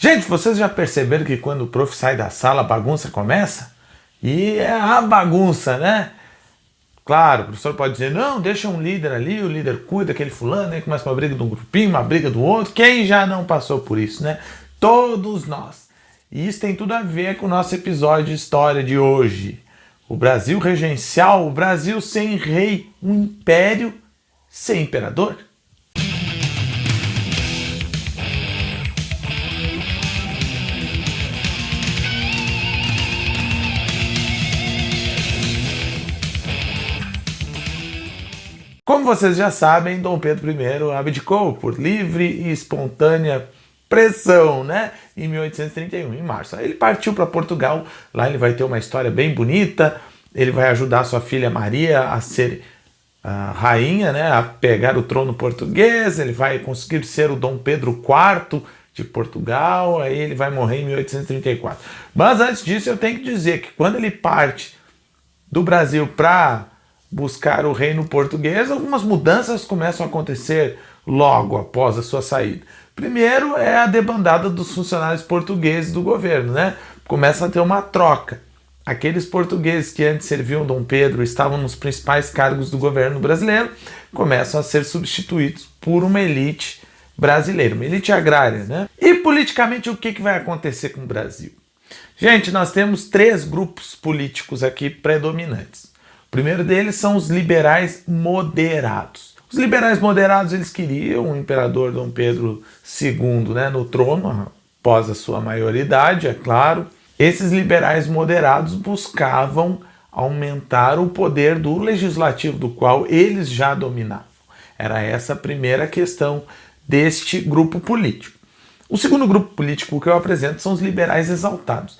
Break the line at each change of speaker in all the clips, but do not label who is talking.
Gente, vocês já perceberam que quando o prof sai da sala a bagunça começa? E é a bagunça, né? Claro, o professor pode dizer, não, deixa um líder ali, o líder cuida, aquele fulano, aí começa uma briga de um grupinho, uma briga do outro. Quem já não passou por isso, né? Todos nós. E isso tem tudo a ver com o nosso episódio de história de hoje. O Brasil regencial, o Brasil sem rei, um império sem imperador. Como vocês já sabem, Dom Pedro I abdicou por livre e espontânea pressão, né? Em 1831, em março. Aí ele partiu para Portugal, lá ele vai ter uma história bem bonita, ele vai ajudar sua filha Maria a ser a rainha, né? A pegar o trono português, ele vai conseguir ser o Dom Pedro IV de Portugal, aí ele vai morrer em 1834. Mas antes disso eu tenho que dizer que quando ele parte do Brasil para buscar o reino português, algumas mudanças começam a acontecer logo após a sua saída. Primeiro é a debandada dos funcionários portugueses do governo, né? Começa a ter uma troca. Aqueles portugueses que antes serviam Dom Pedro, estavam nos principais cargos do governo brasileiro, começam a ser substituídos por uma elite brasileira, uma elite agrária, né? E politicamente o que vai acontecer com o Brasil? Gente, nós temos três grupos políticos aqui predominantes. O primeiro deles são os liberais moderados. Os liberais moderados, eles queriam o imperador Dom Pedro II, né, no trono, após a sua maioridade, é claro. Esses liberais moderados buscavam aumentar o poder do legislativo, do qual eles já dominavam. Era essa a primeira questão deste grupo político. O segundo grupo político que eu apresento são os liberais exaltados.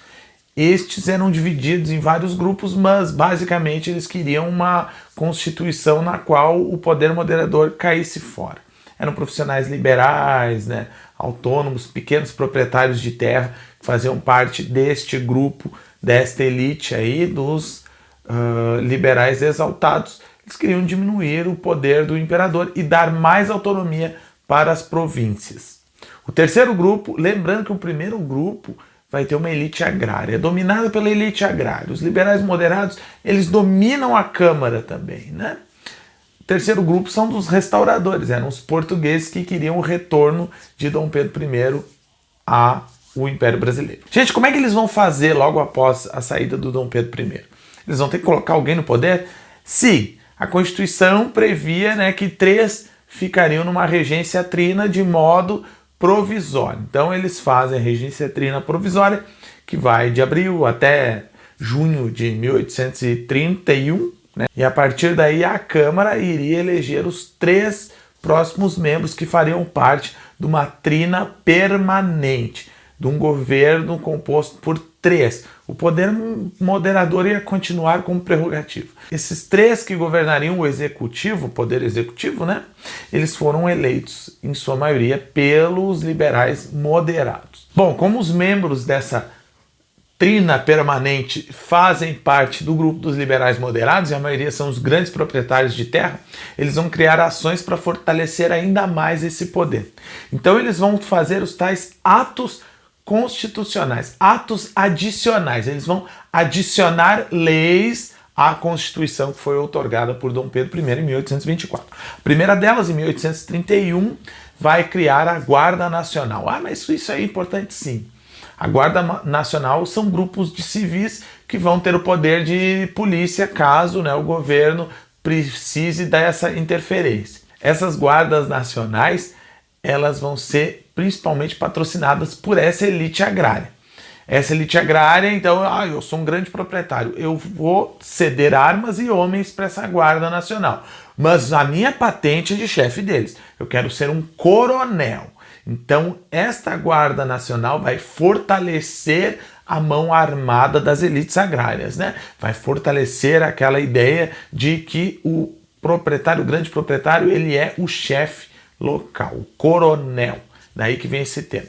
Estes eram divididos em vários grupos, mas basicamente eles queriam uma constituição na qual o poder moderador caísse fora. Eram profissionais liberais, né, autônomos, pequenos proprietários de terra, que faziam parte deste grupo, desta elite aí dos liberais exaltados. Eles queriam diminuir o poder do imperador e dar mais autonomia para as províncias. O terceiro grupo, lembrando que o primeiro grupo vai ter uma elite agrária, dominada pela elite agrária. Os liberais moderados, eles dominam a Câmara também, né? O terceiro grupo são dos restauradores, eram os portugueses que queriam o retorno de Dom Pedro I ao Império Brasileiro. Gente, como é que eles vão fazer logo após a saída do Dom Pedro I? Eles vão ter que colocar alguém no poder? Sim, a Constituição previa, né, que 3 ficariam numa regência trina de modo provisório. Então eles fazem a regência trina provisória, que vai de abril até junho de 1831, né? E a partir daí a Câmara iria eleger os 3 próximos membros que fariam parte de uma trina permanente, de um governo composto por 3. O poder moderador ia continuar como prerrogativa. Esses 3 que governariam o executivo, o poder executivo, né? Eles foram eleitos, em sua maioria, pelos liberais moderados. Bom, como os membros dessa trina permanente fazem parte do grupo dos liberais moderados, e a maioria são os grandes proprietários de terra, eles vão criar ações para fortalecer ainda mais esse poder. Então eles vão fazer os tais atos constitucionais, atos adicionais. Eles vão adicionar leis à Constituição que foi outorgada por Dom Pedro I em 1824. A primeira delas, em 1831, vai criar a Guarda Nacional. Ah, mas isso é importante sim. A Guarda Nacional são grupos de civis que vão ter o poder de polícia caso, né, o governo precise dessa interferência. Essas guardas nacionais, elas vão ser principalmente patrocinadas por essa elite agrária. Essa elite agrária, então, eu sou um grande proprietário, eu vou ceder armas e homens para essa Guarda Nacional, mas a minha patente é de chefe deles, eu quero ser um coronel. Então, esta Guarda Nacional vai fortalecer a mão armada das elites agrárias, né? Vai fortalecer aquela ideia de que o proprietário, o grande proprietário, ele é o chefe local, o coronel. Daí que vem esse termo.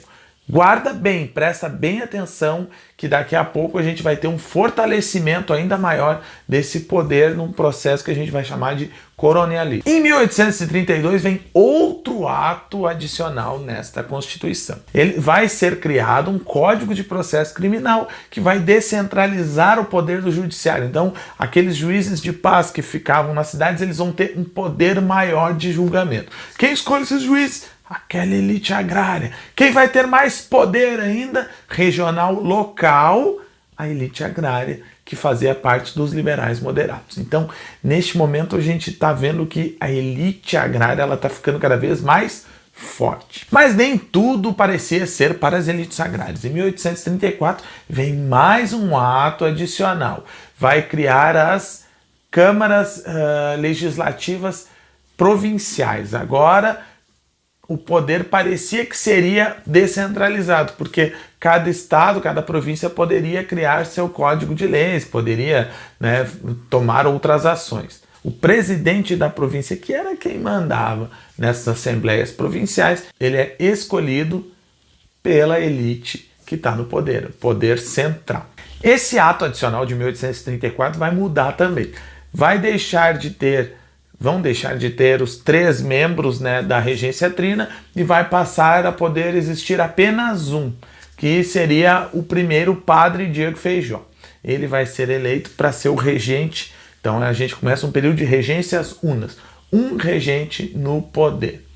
Guarda bem, presta bem atenção que daqui a pouco a gente vai ter um fortalecimento ainda maior desse poder num processo que a gente vai chamar de colonialismo. Em 1832 vem outro ato adicional nesta Constituição. Ele vai ser criado um Código de Processo Criminal que vai descentralizar o poder do judiciário. Então, aqueles juízes de paz que ficavam nas cidades, eles vão ter um poder maior de julgamento. Quem escolhe esses juízes? Aquela elite agrária. Quem vai ter mais poder ainda? Regional, local, a elite agrária, que fazia parte dos liberais moderados. Então, neste momento, a gente está vendo que a elite agrária está ficando cada vez mais forte. Mas nem tudo parecia ser para as elites agrárias. Em 1834, vem mais um ato adicional. Vai criar as câmaras legislativas provinciais. Agora, o poder parecia que seria descentralizado, porque cada estado, cada província poderia criar seu código de leis, poderia, né, tomar outras ações. O presidente da província, que era quem mandava nessas assembleias provinciais, ele é escolhido pela elite que está no poder, o poder central. Esse ato adicional de 1834 vai mudar também. Vão deixar de ter os 3 membros, né, da regência trina e vai passar a poder existir apenas um, que seria o primeiro padre Diego Feijó. Ele vai ser eleito para ser o regente. Então a gente começa um período de regências unas. Um regente no poder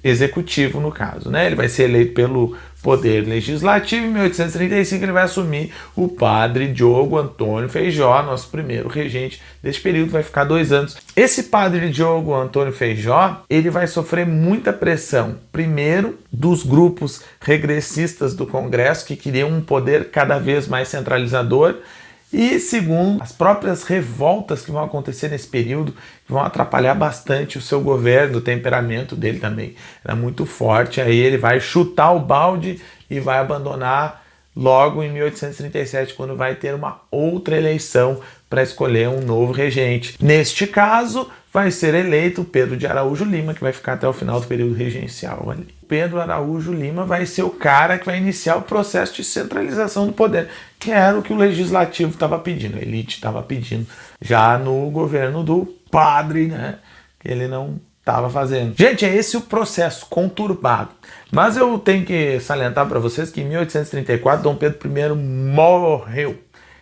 executivo, no caso, né? Ele vai ser eleito pelo poder legislativo. Em 1835 ele vai assumir o padre Diogo Antônio Feijó, nosso primeiro regente desse período, vai ficar 2 anos. Esse padre Diogo Antônio Feijó, ele vai sofrer muita pressão, primeiro dos grupos regressistas do Congresso, que queriam um poder cada vez mais centralizador, e segundo, as próprias revoltas que vão acontecer nesse período, que vão atrapalhar bastante o seu governo, o temperamento dele também era muito forte. Aí ele vai chutar o balde e vai abandonar logo em 1837, quando vai ter uma outra eleição para escolher um novo regente. Neste caso, vai ser eleito Pedro de Araújo Lima, que vai ficar até o final do período regencial ali. Pedro Araújo Lima vai ser o cara que vai iniciar o processo de centralização do poder, que era o que o legislativo estava pedindo, a elite estava pedindo, já no governo do padre, né, que ele não estava fazendo. Gente, é esse o processo conturbado. Mas eu tenho que salientar para vocês que em 1834 Dom Pedro I morreu.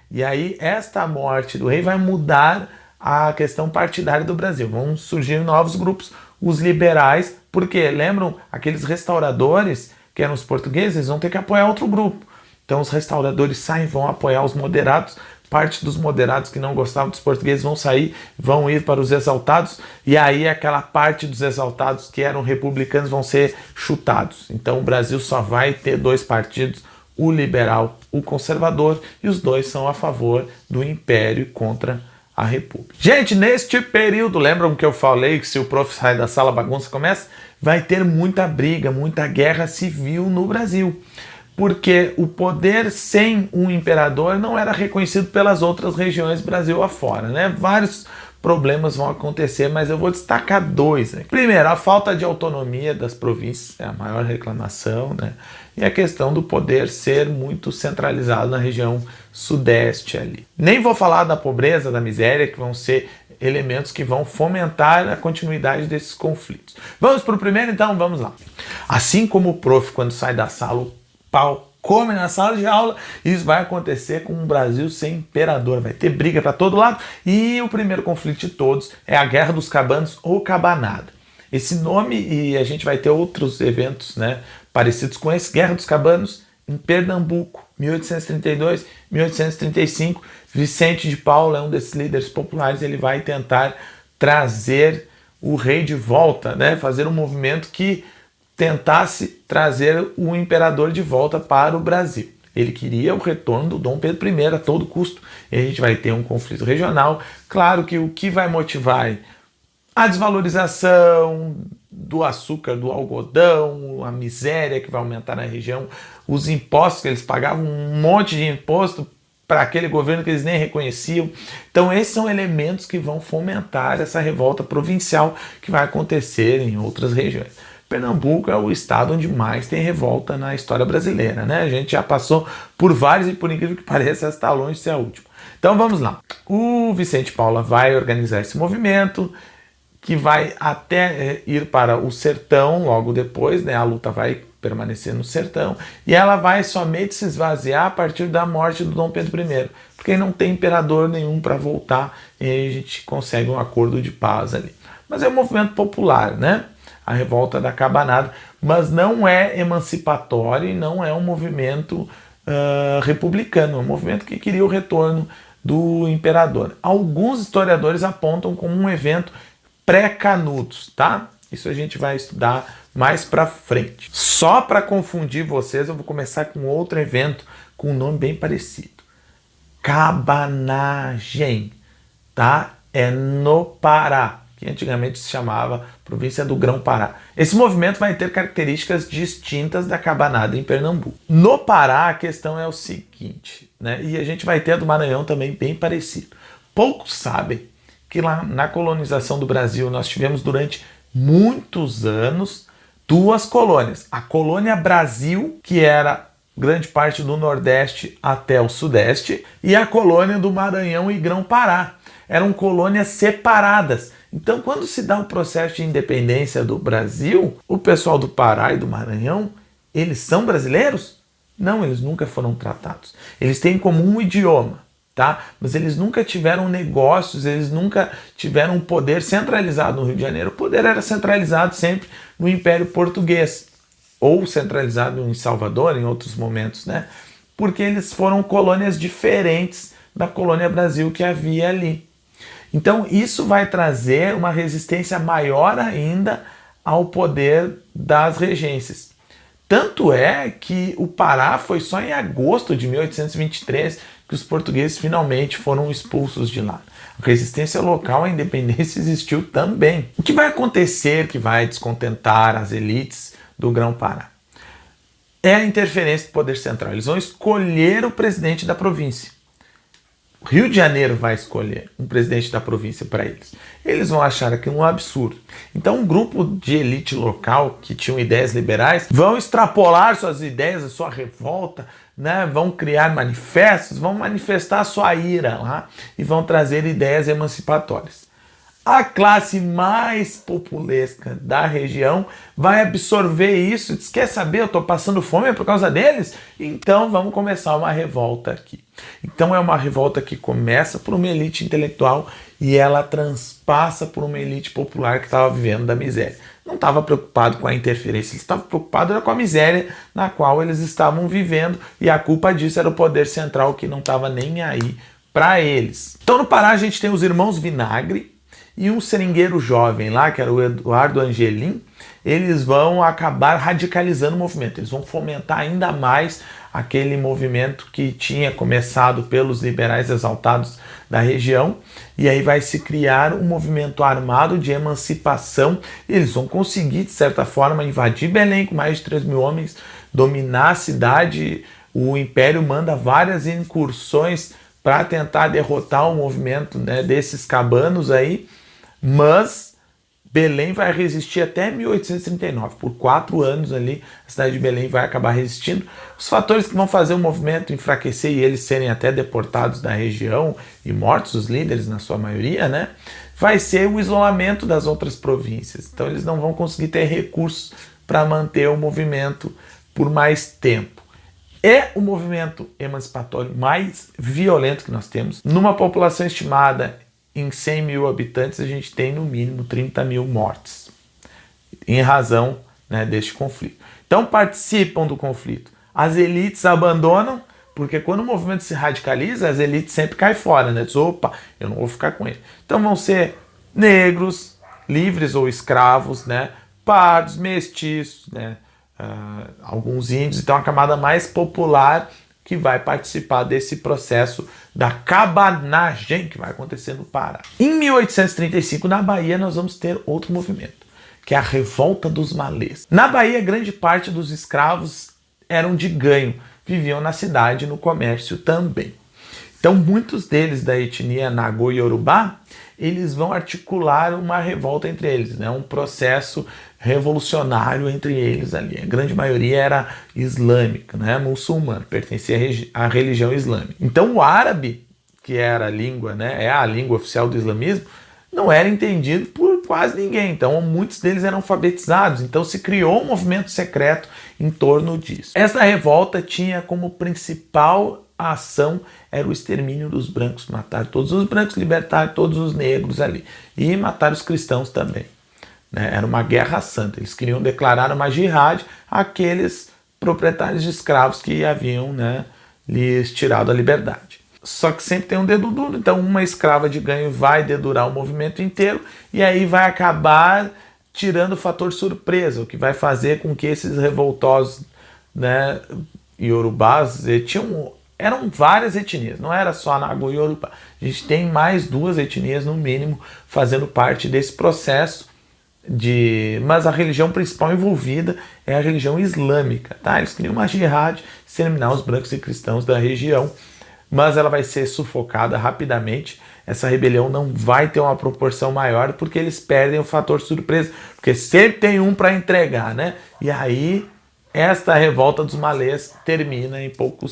E aí esta morte do rei vai mudar a questão partidária do Brasil. Vão surgir novos grupos, os liberais, porque lembram aqueles restauradores que eram os portugueses, eles vão ter que apoiar outro grupo. Então os restauradores saem, vão apoiar os moderados. Parte dos moderados que não gostavam dos portugueses vão sair, vão ir para os exaltados, e aí aquela parte dos exaltados que eram republicanos vão ser chutados. Então o Brasil só vai ter 2 partidos, o liberal, o conservador, e os 2 são a favor do império contra a república. Gente, neste período, lembram que eu falei que se o prof sai da sala a bagunça começa? Vai ter muita briga, muita guerra civil no Brasil. Porque o poder sem um imperador não era reconhecido pelas outras regiões Brasil afora, né? Vários problemas vão acontecer, mas eu vou destacar 2 aqui. Primeiro, a falta de autonomia das províncias é a maior reclamação, né? E a questão do poder ser muito centralizado na região sudeste ali. Nem vou falar da pobreza, da miséria, que vão ser elementos que vão fomentar a continuidade desses conflitos. Vamos para o primeiro, então? Vamos lá. Assim como o prof, quando sai da sala, o pau come na sala de aula, isso vai acontecer com um Brasil sem imperador, vai ter briga para todo lado, e o primeiro conflito de todos é a Guerra dos Cabanos ou Cabanada. Esse nome, e a gente vai ter outros eventos, né, parecidos com esse, Guerra dos Cabanos em Pernambuco, 1832, 1835, Vicente de Paula é um desses líderes populares, ele vai tentar trazer o rei de volta, né, fazer um movimento que tentasse trazer o imperador de volta para o Brasil. Ele queria o retorno do Dom Pedro I a todo custo. E a gente vai ter um conflito regional. Claro que o que vai motivar a desvalorização do açúcar, do algodão, a miséria que vai aumentar na região, os impostos que eles pagavam, um monte de imposto para aquele governo que eles nem reconheciam. Então esses são elementos que vão fomentar essa revolta provincial que vai acontecer em outras regiões. Pernambuco é o estado onde mais tem revolta na história brasileira, né? A gente já passou por vários e, por incrível que pareça, está longe de ser a última. Então vamos lá. O Vicente Paula vai organizar esse movimento, que vai até ir para o sertão logo depois, né? A luta vai permanecer no sertão, e ela vai somente se esvaziar a partir da morte do Dom Pedro I, porque não tem imperador nenhum para voltar, e aí a gente consegue um acordo de paz ali. Mas é um movimento popular, né? A revolta da Cabanada, mas não é emancipatório e não é um movimento republicano, é um movimento que queria o retorno do imperador. Alguns historiadores apontam como um evento pré-Canudos, tá? Isso a gente vai estudar mais pra frente. Só para confundir vocês, eu vou começar com outro evento com um nome bem parecido. Cabanagem, tá? É no Pará, que antigamente se chamava Província do Grão-Pará. Esse movimento vai ter características distintas da cabanada em Pernambuco. No Pará, a questão é o seguinte, né? E a gente vai ter a do Maranhão também bem parecido. Poucos sabem que lá na colonização do Brasil nós tivemos durante muitos anos duas colônias. A colônia Brasil, que era grande parte do Nordeste até o Sudeste, e a colônia do Maranhão e Grão-Pará. Eram colônias separadas. Então, quando se dá o processo de independência do Brasil, o pessoal do Pará e do Maranhão, eles são brasileiros? Não, eles nunca foram tratados. Eles têm em comum um idioma, tá? Mas eles nunca tiveram negócios, eles nunca tiveram um poder centralizado no Rio de Janeiro. O poder era centralizado sempre no Império Português, ou centralizado em Salvador em outros momentos, né? Porque eles foram colônias diferentes da colônia Brasil que havia ali. Então isso vai trazer uma resistência maior ainda ao poder das regências. Tanto é que o Pará foi só em agosto de 1823 que os portugueses finalmente foram expulsos de lá. A resistência local à independência existiu também. O que vai acontecer que vai descontentar as elites do Grão-Pará? É a interferência do poder central. Eles vão escolher o presidente da província. O Rio de Janeiro vai escolher um presidente da província para eles. Eles vão achar aquilo um absurdo. Então um grupo de elite local que tinham ideias liberais vão extrapolar suas ideias, a sua revolta, né? Vão criar manifestos, vão manifestar sua ira lá e vão trazer ideias emancipatórias. A classe mais populesca da região vai absorver isso e diz, quer saber, eu estou passando fome por causa deles? Então vamos começar uma revolta aqui. Então é uma revolta que começa por uma elite intelectual e ela transpassa por uma elite popular que estava vivendo da miséria. Não estava preocupado com a interferência, eles estavam preocupados com a miséria na qual eles estavam vivendo e a culpa disso era o poder central que não estava nem aí para eles. Então no Pará a gente tem os irmãos Vinagre, e um seringueiro jovem lá, que era o Eduardo Angelim, eles vão acabar radicalizando o movimento. Eles vão fomentar ainda mais aquele movimento que tinha começado pelos liberais exaltados da região. E aí vai se criar um movimento armado de emancipação. E eles vão conseguir, de certa forma, invadir Belém com mais de 3 mil homens, dominar a cidade. O Império manda várias incursões para tentar derrotar o movimento, né, desses cabanos aí. Mas Belém vai resistir até 1839. Por 4 anos ali, a cidade de Belém vai acabar resistindo. Os fatores que vão fazer o movimento enfraquecer e eles serem até deportados da região e mortos, os líderes na sua maioria, né? Vai ser o isolamento das outras províncias. Então eles não vão conseguir ter recursos para manter o movimento por mais tempo. É o movimento emancipatório mais violento que nós temos. Numa população estimada em 100 mil habitantes, a gente tem no mínimo 30 mil mortes, em razão, né, deste conflito. Então participam do conflito. As elites abandonam, porque quando o movimento se radicaliza, as elites sempre caem fora, né? Diz, opa, eu não vou ficar com ele. Então vão ser negros, livres ou escravos, né? Pardos, mestiços, né? Alguns índios. Então a camada mais popular que vai participar desse processo da cabanagem que vai acontecer no Pará. Em 1835, na Bahia, nós vamos ter outro movimento, que é a Revolta dos Malês. Na Bahia, grande parte dos escravos eram de ganho, viviam na cidade, no comércio também. Então, muitos deles da etnia Nagô e Yorubá, eles vão articular uma revolta entre eles, né? Um processo revolucionário entre eles ali. A grande maioria era islâmica, né, muçulmana, pertencia à religião islâmica. Então o árabe, que era a língua, né, é a língua oficial do islamismo, não era entendido por quase ninguém. Então muitos deles eram alfabetizados. Então se criou um movimento secreto em torno disso. Essa revolta tinha como principal ação era o extermínio dos brancos, matar todos os brancos, libertar todos os negros ali e matar os cristãos também. Era uma guerra santa. Eles queriam declarar uma jihad àqueles proprietários de escravos que haviam, né, lhes tirado a liberdade. Só que sempre tem um dedo duro, então uma escrava de ganho vai dedurar o movimento inteiro e aí vai acabar tirando o fator surpresa, o que vai fazer com que esses revoltosos, né, iorubás, eram várias etnias, não era só Nagô e Yorubá. A gente tem mais 2 etnias no mínimo fazendo parte desse processo. Mas a religião principal envolvida é a religião islâmica, tá? Eles queriam uma jihad, exterminar os brancos e cristãos da região, mas ela vai ser sufocada rapidamente. Essa rebelião não vai ter uma proporção maior porque eles perdem o fator surpresa, porque sempre tem um para entregar, né? E aí esta revolta dos malês termina em pouco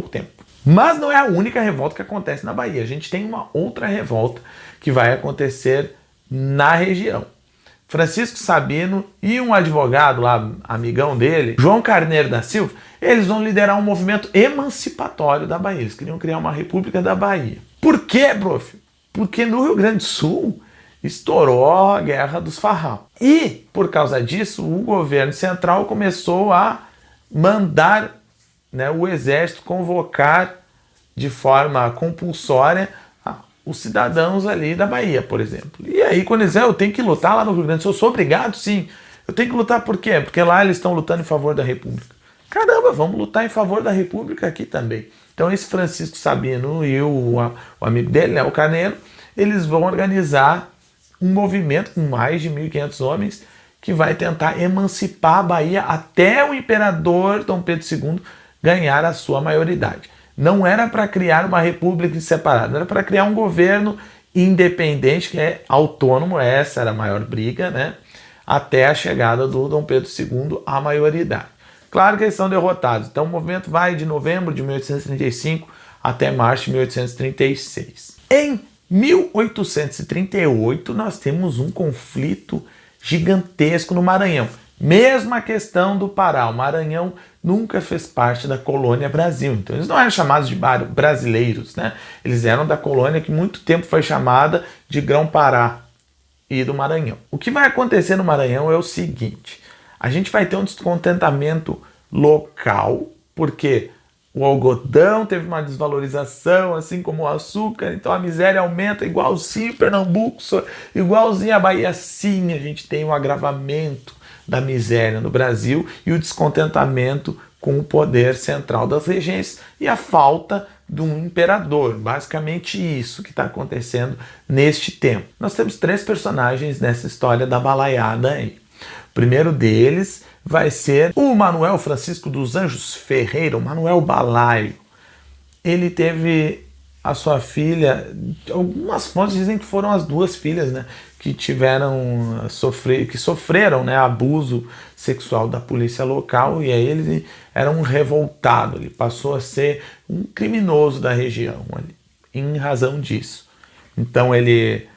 tempo. Mas não é a única revolta que acontece na Bahia. A gente tem uma outra revolta que vai acontecer na região. Francisco Sabino e um advogado lá, amigão dele, João Carneiro da Silva, eles vão liderar um movimento emancipatório da Bahia. Eles queriam criar uma república da Bahia. Por quê, prof? Porque no Rio Grande do Sul estourou a Guerra dos Farrapos. E, por causa disso, o governo central começou a mandar, né, o exército convocar de forma compulsória os cidadãos ali da Bahia, por exemplo. E aí, quando eles dizem, eu tenho que lutar lá no Rio Grande do Sul, eu sou obrigado, sim. Eu tenho que lutar por quê? Porque lá eles estão lutando em favor da República. Caramba, vamos lutar em favor da República aqui também. Então esse Francisco Sabino e o amigo dele, né, o Carneiro, eles vão organizar um movimento com mais de 1.500 homens que vai tentar emancipar a Bahia até o imperador Dom Pedro II ganhar a sua maioridade. Não era para criar uma república separada, era para criar um governo independente, que é autônomo, essa era a maior briga, né? Até a chegada do Dom Pedro II à maioridade. Claro que eles são derrotados, então o movimento vai de novembro de 1835 até março de 1836. Em 1838 nós temos um conflito gigantesco no Maranhão. Mesma questão do Pará, o Maranhão nunca fez parte da colônia Brasil, então eles não eram chamados de brasileiros, né? Eles eram da colônia que muito tempo foi chamada de Grão-Pará e do Maranhão. O que vai acontecer no Maranhão é o seguinte, a gente vai ter um descontentamento local, porque o algodão teve uma desvalorização, assim como o açúcar, então a miséria aumenta igualzinho em Pernambuco, igualzinho a Bahia, sim, a gente tem um agravamento da miséria no Brasil e o descontentamento com o poder central das regências e a falta de um imperador. Basicamente isso que está acontecendo neste tempo. Nós temos 3 personagens nessa história da balaiada aí. O primeiro deles vai ser o Manuel Francisco dos Anjos Ferreira, o Manuel Balaio. Ele teve a sua filha, algumas fontes dizem que foram as 2 filhas, né, que sofreram, né, abuso sexual da polícia local, e aí ele era um revoltado, ele passou a ser um criminoso da região ali, em razão disso. Então ele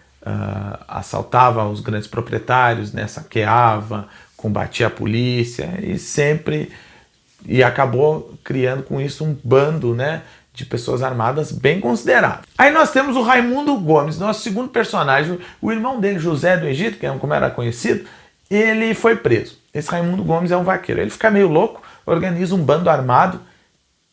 assaltava os grandes proprietários, né, saqueava, combatia a polícia e acabou criando com isso um bando, né, de pessoas armadas bem considerável. Aí nós temos o Raimundo Gomes, nosso segundo personagem, o irmão dele, José do Egito, que é como era conhecido, ele foi preso. Esse Raimundo Gomes é um vaqueiro. Ele fica meio louco, organiza um bando armado,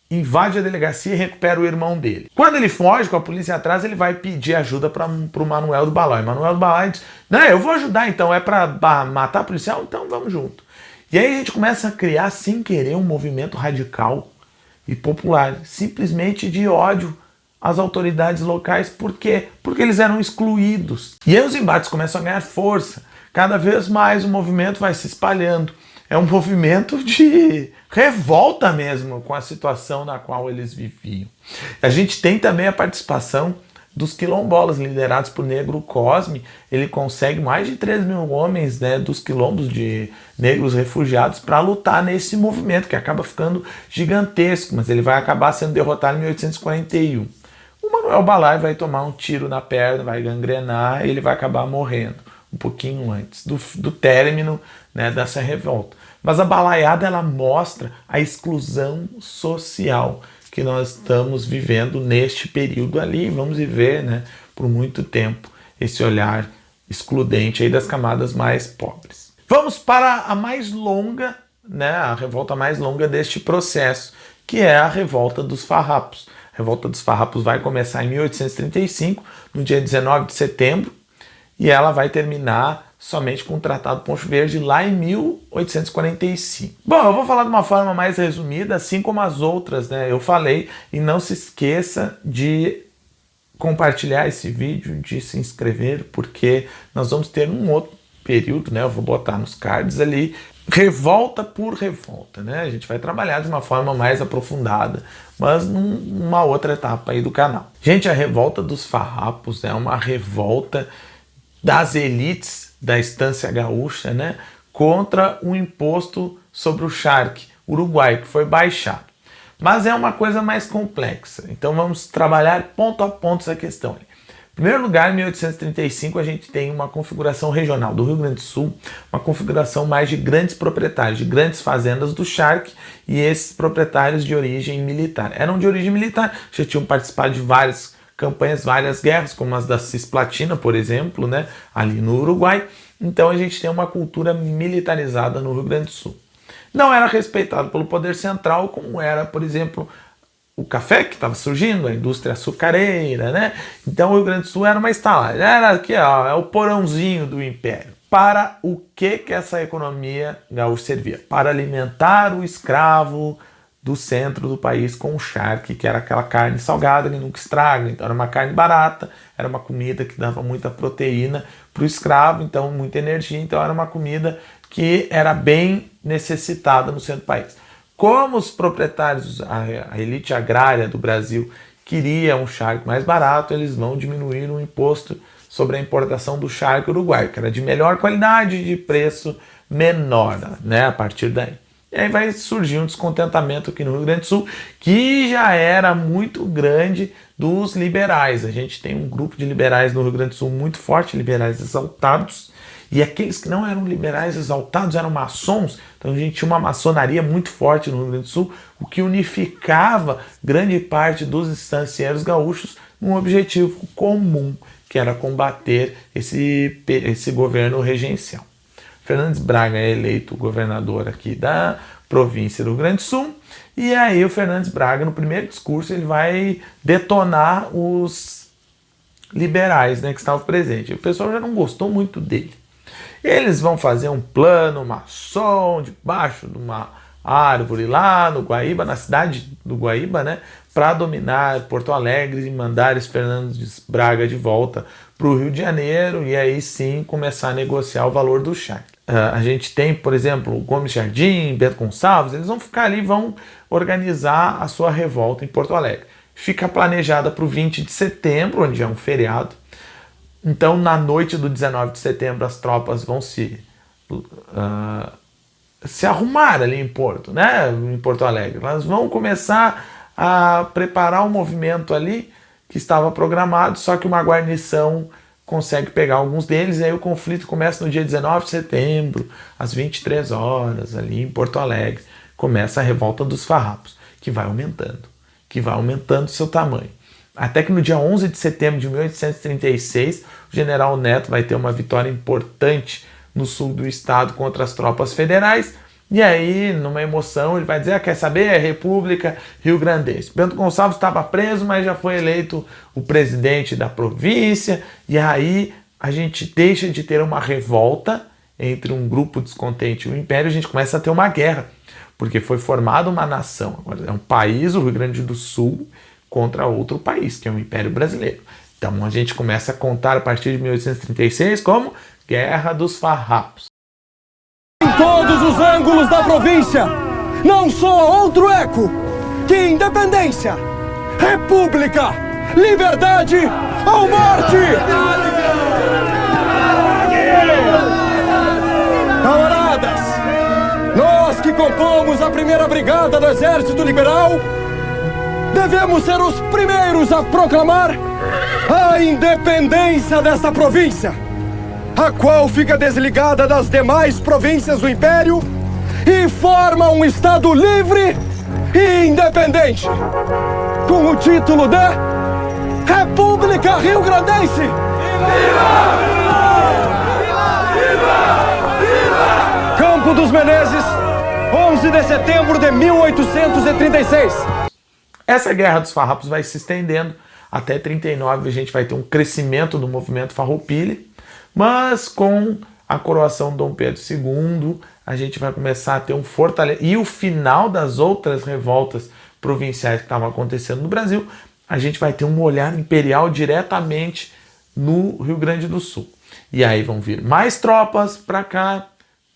invade a delegacia e recupera o irmão dele. Quando ele foge com a polícia atrás, ele vai pedir ajuda para o Manuel do Balaio. Manuel do Balaio diz, não, eu vou ajudar então, é para matar policial? Então vamos junto. E aí a gente começa a criar, sem querer, um movimento radical e popular, simplesmente de ódio às autoridades locais. Por quê? Porque eles eram excluídos. E aí os embates começam a ganhar força. Cada vez mais o movimento vai se espalhando. É um movimento de revolta mesmo com a situação na qual eles viviam. A gente tem também a participação dos quilombolas, liderados por Negro Cosme. Ele consegue mais de 3 mil homens, né, dos quilombos de negros refugiados para lutar nesse movimento, que acaba ficando gigantesco, mas ele vai acabar sendo derrotado em 1841. O Manuel Balai vai tomar um tiro na perna, vai gangrenar e ele vai acabar morrendo um pouquinho antes do término, né, dessa revolta. Mas a balaiada, ela mostra a exclusão social que nós estamos vivendo neste período ali. Vamos viver, né, por muito tempo esse olhar excludente aí das camadas mais pobres. Vamos para a mais longa, né, a revolta mais longa deste processo, que é a Revolta dos Farrapos. A Revolta dos Farrapos vai começar em 1835, no dia 19 de setembro, e ela vai terminar somente com o Tratado Poncho Verde lá em 1845. Bom, eu vou falar de uma forma mais resumida, assim como as outras, né? Eu falei, e não se esqueça de compartilhar esse vídeo, de se inscrever, porque nós vamos ter um outro período, né? Eu vou botar nos cards ali, revolta por revolta, né? A gente vai trabalhar de uma forma mais aprofundada, mas numa outra etapa aí do canal. Gente, a Revolta dos Farrapos é uma revolta das elites da estância gaúcha, né, contra o imposto sobre o charque uruguaio, que foi baixado. Mas é uma coisa mais complexa, então vamos trabalhar ponto a ponto essa questão. Em primeiro lugar, em 1835, a gente tem uma configuração regional do Rio Grande do Sul, uma configuração mais de grandes proprietários, de grandes fazendas do charque, e esses proprietários de origem militar. Eram de origem militar, já tinham participado de várias campanhas, várias guerras, como as da Cisplatina, por exemplo, né, ali no Uruguai. Então a gente tem uma cultura militarizada no Rio Grande do Sul. Não era respeitado pelo poder central, como era, por exemplo, o café que estava surgindo, a indústria açucareira, né? Então o Rio Grande do Sul era uma estalagem, era aqui, ó, é o porãozinho do império. Para o que essa economia gaúcha servia? Para alimentar o escravo do centro do país com o charque, que era aquela carne salgada que nunca estraga, então era uma carne barata, era uma comida que dava muita proteína para o escravo, então muita energia, então era uma comida que era bem necessitada no centro do país. Como os proprietários, a elite agrária do Brasil queria um charque mais barato, eles vão diminuir o imposto sobre a importação do charque uruguaio, que era de melhor qualidade, de preço menor, né, a partir daí. E aí vai surgir um descontentamento aqui no Rio Grande do Sul, que já era muito grande dos liberais. A gente tem um grupo de liberais no Rio Grande do Sul muito forte, liberais exaltados, e aqueles que não eram liberais exaltados eram maçons. Então a gente tinha uma maçonaria muito forte no Rio Grande do Sul, o que unificava grande parte dos estancieiros gaúchos num objetivo comum, que era combater esse governo regencial. Fernandes Braga é eleito governador aqui da província do Rio Grande do Sul, e aí o Fernandes Braga, no primeiro discurso, ele vai detonar os liberais, né, que estavam presentes. O pessoal já não gostou muito dele. Eles vão fazer um plano maçom debaixo de uma árvore lá no Guaíba, na cidade do Guaíba, né, para dominar Porto Alegre e mandar esse Fernandes Braga de volta para o Rio de Janeiro, e aí sim começar a negociar o valor do charque. A gente tem, por exemplo, o Gomes Jardim, Bento Gonçalves, eles vão ficar ali, vão organizar a sua revolta em Porto Alegre. Fica planejada para o 20 de setembro, onde é um feriado. Então, na noite do 19 de setembro, as tropas vão se arrumar ali em Porto, né? Em Porto Alegre. Elas vão começar a preparar um movimento ali que estava programado, só que uma guarnição consegue pegar alguns deles, e aí o conflito começa no dia 19 de setembro, às 23 horas, ali em Porto Alegre. Começa a Revolta dos Farrapos, que vai aumentando seu tamanho. Até que no dia 11 de setembro de 1836, o general Neto vai ter uma vitória importante no sul do estado contra as tropas federais, e aí, numa emoção, ele vai dizer, quer saber, é República Rio-Grandense. Bento Gonçalves estava preso, mas já foi eleito o presidente da província, e aí a gente deixa de ter uma revolta entre um grupo descontente e o Império, a gente começa a ter uma guerra, porque foi formada uma nação. Agora é um país, o Rio Grande do Sul, contra outro país, que é o Império Brasileiro. Então a gente começa a contar a partir de 1836 como Guerra dos Farrapos.
Em todos os ângulos da província, não soa outro eco que independência, república, liberdade ou morte! Camaradas, nós que compomos a primeira brigada do Exército Liberal, devemos ser os primeiros a proclamar a independência desta província, a qual fica desligada das demais províncias do Império e forma um Estado livre e independente, com o título de República Rio-Grandense. Campo dos Menezes, 11 de setembro de 1836.
Essa Guerra dos Farrapos vai se estendendo até 39, a gente vai ter um crescimento do movimento farroupilha, mas com a coroação de Dom Pedro II, a gente vai começar a ter um fortalecimento, e o final das outras revoltas provinciais que estavam acontecendo no Brasil, a gente vai ter um olhar imperial diretamente no Rio Grande do Sul. E aí vão vir mais tropas para cá,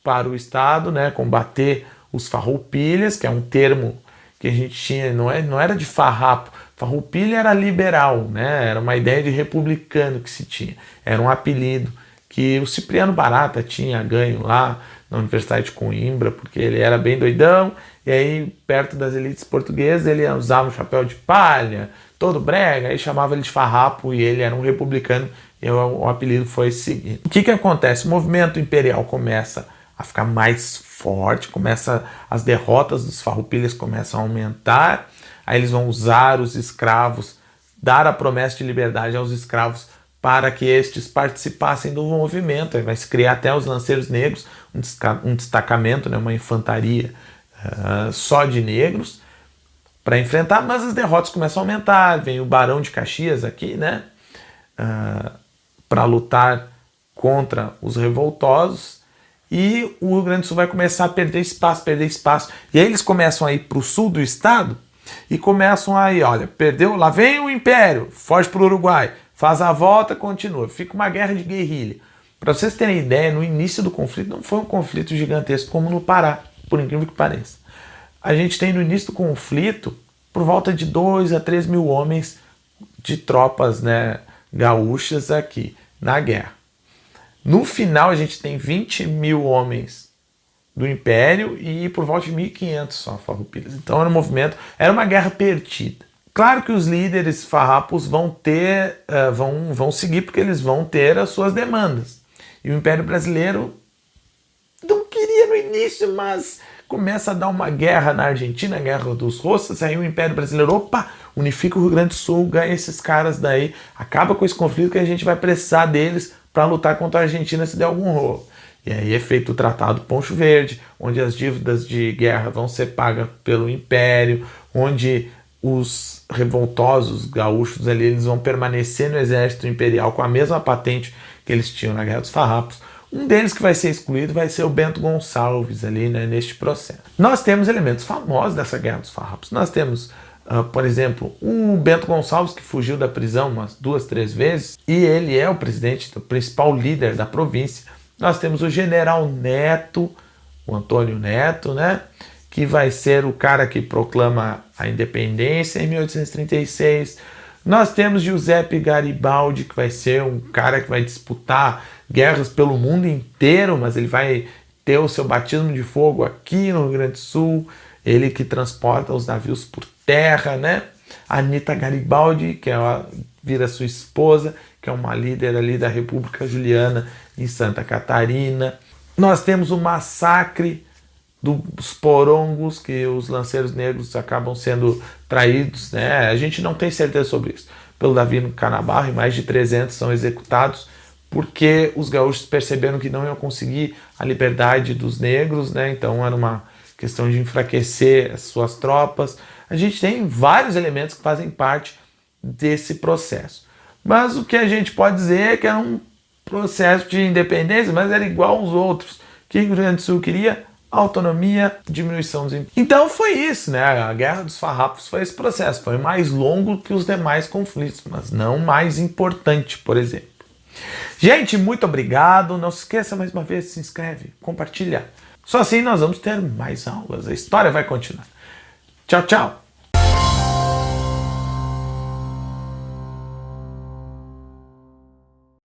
para o estado, né, combater os farroupilhas, que é um termo que a gente tinha, não era de farrapo, farroupilha era liberal, né, era uma ideia de republicano que se tinha, era um apelido que o Cipriano Barata tinha ganho lá na Universidade de Coimbra, porque ele era bem doidão, e aí perto das elites portuguesas ele usava um chapéu de palha, todo brega, aí chamava ele de farrapo e ele era um republicano, e o apelido foi seguido. O que acontece? O movimento imperial começa a ficar mais forte, as derrotas dos farroupilhas começam a aumentar, aí eles vão usar os escravos, dar a promessa de liberdade aos escravos para que estes participassem do movimento. Aí vai se criar até os lanceiros negros, um destacamento, né, uma infantaria só de negros para enfrentar, mas as derrotas começam a aumentar, vem o Barão de Caxias aqui, né, para lutar contra os revoltosos, e o Rio Grande do Sul vai começar a perder espaço, e aí eles começam a ir para o sul do estado, e começam aí, olha, perdeu, lá vem o Império, foge para o Uruguai, faz a volta, continua, fica uma guerra de guerrilha. Para vocês terem ideia, no início do conflito não foi um conflito gigantesco como no Pará, por incrível que pareça. A gente tem no início do conflito por volta de 2 a 3 mil homens de tropas, né, gaúchas aqui na guerra. No final a gente tem 20 mil homens do Império e por volta de 1.500 só farroupilhas. Então era um movimento, era uma guerra perdida. Claro que os líderes farrapos vão seguir porque eles vão ter as suas demandas. E o Império Brasileiro não queria no início, mas começa a dar uma guerra na Argentina, a Guerra dos Rosas, aí o Império Brasileiro, opa, unifica o Rio Grande do Sul, ganha esses caras daí, acaba com esse conflito que a gente vai precisar deles para lutar contra a Argentina se der algum rolo. E aí é feito o Tratado Poncho Verde, onde as dívidas de guerra vão ser pagas pelo Império, onde os revoltosos gaúchos ali, eles vão permanecer no exército imperial com a mesma patente que eles tinham na Guerra dos Farrapos. Um deles que vai ser excluído vai ser o Bento Gonçalves ali, né, neste processo. Nós temos elementos famosos dessa Guerra dos Farrapos. Nós temos, por exemplo, o Bento Gonçalves, que fugiu da prisão umas 2, 3 vezes, e ele é o presidente, o principal líder da província. Nós temos o General Neto, o Antônio Neto, né, que vai ser o cara que proclama a independência em 1836. Nós temos Giuseppe Garibaldi, que vai ser um cara que vai disputar guerras pelo mundo inteiro, mas ele vai ter o seu batismo de fogo aqui no Rio Grande do Sul, ele que transporta os navios por terra, né? Anita Garibaldi, que vira sua esposa, que é uma líder ali da República Juliana em Santa Catarina. Nós temos o massacre dos porongos, que os lanceiros negros acabam sendo traídos, né? A gente não tem certeza sobre isso. Pelo Davi Canabarro, e mais de 300 são executados porque os gaúchos perceberam que não iam conseguir a liberdade dos negros, né? Então era uma questão de enfraquecer as suas tropas. A gente tem vários elementos que fazem parte desse processo. Mas o que a gente pode dizer é que era um processo de independência, mas era igual aos outros. O que o Rio Grande do Sul queria? Autonomia, diminuição dos impostos. Então foi isso, né? A Guerra dos Farrapos foi esse processo. Foi mais longo que os demais conflitos, mas não mais importante, por exemplo. Gente, muito obrigado. Não se esqueça, mais uma vez, se inscreve, compartilha. Só assim nós vamos ter mais aulas. A história vai continuar. Tchau, tchau.